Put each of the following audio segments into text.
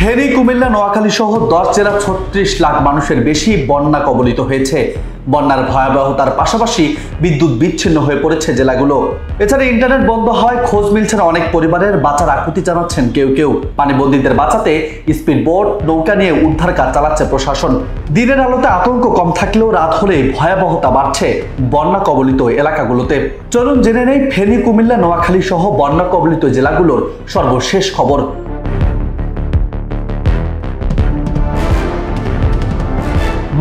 ফেনী, কুমিল্লা, নোয়াখালী সহ 10 জেলা 36 লাখ মানুষের বেশি বন্যা কবলিত হয়েছে। বন্যার ভয়াবহতার পাশাপাশি বিদ্যুৎ বিচ্ছিন্ন হয়ে পড়েছে জেলাগুলো। এছাড়া ইন্টারনেট বন্ধ হয়, খোঁজ মিলছে না অনেক পরিবারের। বাঁচার আকুতি জানাচ্ছেন কেউ কেউ। পানিবন্দীদের বাঁচাতে স্পিড বোট, নৌকা নিয়ে উদ্ধার কাজ চালাচ্ছে প্রশাসন। দিনের আলোতে আতঙ্ক কম থাকলেও রাত হলে ভয়াবহতা বাড়ছে বন্যা কবলিত এলাকাগুলোতে। চলুন জেনে নেই ফেনী, কুমিল্লা, নোয়াখালী সহ বন্যা কবলিত জেলাগুলোর সর্বশেষ খবর।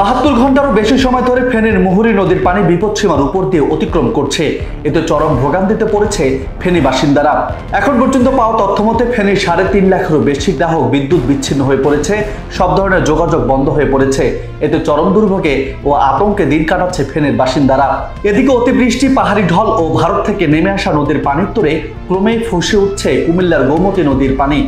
72 ঘন্টারও বেশি সময় ধরে ফেনীর মুহুরী নদীর পানি বিপদসীমার উপর দিয়ে অতিক্রম করছে। এতে চরম ভোগান্তিতে পড়েছে ফেনী বাসিন্দারা। এখন পর্যন্ত পাওয়া তথ্য মতে ফেনীর 3.5 লাখেরও বেশি গ্রাহক বিদ্যুৎ বিচ্ছিন্ন হয়ে পড়েছে। সব ধরনের যোগাযোগ বন্ধ হয়ে পড়েছে। এতে চরম দুর্ভোগে ও আতঙ্কে দিন কাটাচ্ছে ফেনীর বাসিন্দারা। এদিকে অতিবৃষ্টি, পাহাড়ি ঢল ও ভারত থেকে নেমে আসা নদীর পানির তোড়ে ক্রমেই ফুঁসে উঠছে কুমিল্লার গোমতী নদীর পানি।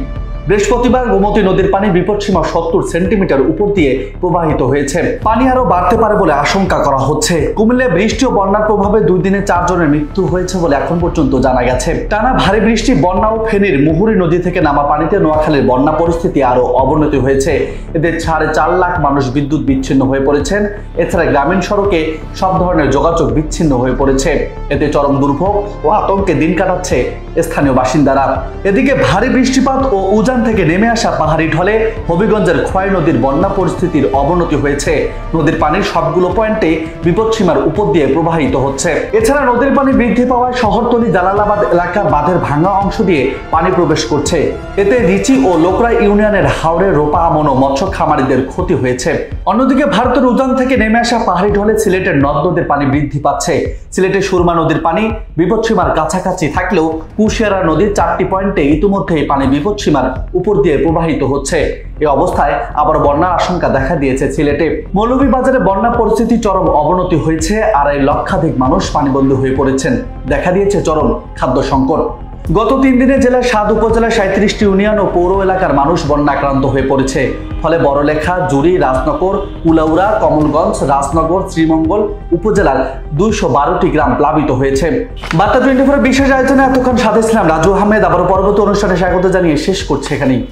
বৃহস্পতিবার গোমতী নদীর পানি বিপদসীমা 70 সেন্টিমিটার উপর দিয়ে প্রবাহিত হয়েছে। পানি আরো বাড়তে পারে বলে আশঙ্কা করা হচ্ছে। কুমিল্লায় বৃষ্টি ও বন্যার প্রভাবে 2 দিনে 4 জনের মৃত্যু হয়েছে বলে এখন পর্যন্ত জানা গেছে। টানা ভারী বৃষ্টি, বন্যা ও ফেনীর মুহুরী নদী থেকে নামা পানিতে নোয়াখালীর বন্যা পরিস্থিতি আরো অবনতি হয়েছে। এতে 4.5 লাখ মানুষ বিদ্যুৎ বিচ্ছিন্ন হয়ে পড়েছেন। এছাড়া গ্রামীণ সড়কে সব ধরনের যোগাযোগ বিচ্ছিন্ন হয়ে পড়েছে। এতে চরম দুর্ভোগ ও আতঙ্কে দিন কাটাচ্ছে স্থানীয় বাসিন্দারা। এদিকে ভারী বৃষ্টিপাত ও উজান থেকে নেমে আসা পাহাড়ি ঢলে হবিগঞ্জের খোয়াই নদীর বন্যা পরিস্থিতির অবনতি হয়েছে। নদীর পানির সবগুলো পয়েন্টে বিপদসীমার উপর দিয়ে প্রবাহিত হচ্ছে। এছাড়া নদীর পানি বৃদ্ধি পাওয়ায় শহরতলি, জালালাবাদ এলাকার বাঁধের ভাঙা অংশ দিয়ে পানি প্রবেশ করছে। এতে রিচি ও লোকরা ইউনিয়নের হাওড়ে, রোপা, আমন ও মৎস্য খামারিদের ক্ষতি হয়েছে। অন্যদিকে ভারতের উজান থেকে নেমে আসা পাহাড়ি ঢলে সিলেটের নদ নদীর পানি বৃদ্ধি পাচ্ছে। সিলেটের সুরমা নদীর পানি বিপদসীমার কাছাকাছি থাকলেও কুশিয়ারা নদীর 4টি পয়েন্টে ইতিমধ্যেই পানি বিপদসীমার উপর দিয়ে প্রবাহিত হচ্ছে। এই অবস্থায় আবার বন্যার আশঙ্কা দেখা দিয়েছে সিলেটে। মৌলভীবাজারে বন্যা পরিস্থিতি চরম অবনতি হয়েছে। 2.5 লক্ষাধিক মানুষ পানিবন্দী হয়ে পড়েছেন। দেখা দিয়েছে চরম খাদ্য সংকট। গত 3 দিনে জেলার 7 উপজেলার 37টি ইউনিয়ন ও পৌর এলাকার মানুষ বন্যাক্রান্ত হয়ে পড়েছে। ফলে বড়লেখা, জুড়ি, রাজনগর, কুলাউড়া, কমলগঞ্জ, রাজনগর, শ্রীমঙ্গল উপজেলার 212টি গ্রাম প্লাবিত হয়েছে। বার্তা 24 বিশেষ আয়োজনে এতক্ষণ সাথে ছিলাম রাজু আহমেদ। আবার পরবর্তী অনুষ্ঠানে স্বাগত জানিয়ে শেষ করছে এখানেই।